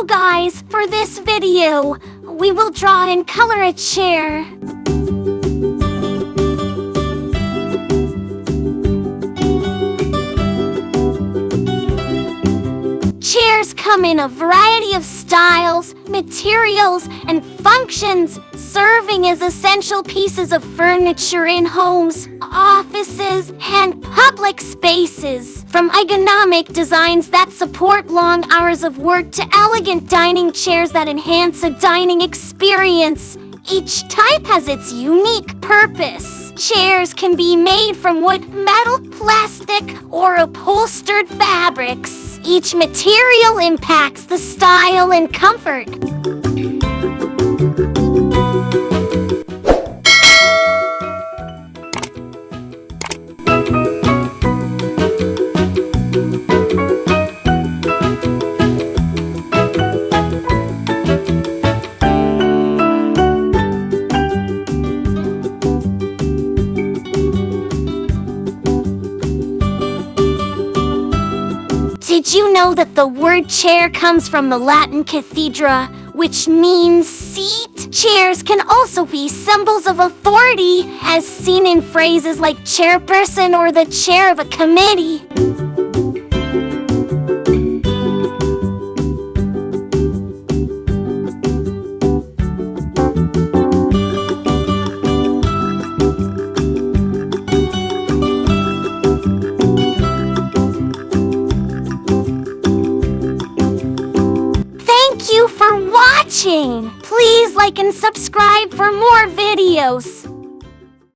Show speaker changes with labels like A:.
A: So guys, for this video, we will draw and color a chair. Chairs come in a variety of styles, materials, and functions, serving as essential pieces of furniture in homes, offices, and public spaces. From ergonomic designs that support long hours of work to elegant dining chairs that enhance a dining experience, each type has its unique purpose. Chairs can be made from wood, metal, plastic, or upholstered fabrics. Each material impacts the style and comfort. Did you know that the word chair comes from the Latin cathedra, which means seat? Chairs can also be symbols of authority, as seen in phrases like chairperson or the chair of a committee. Thank you for watching! Please like and subscribe for more videos.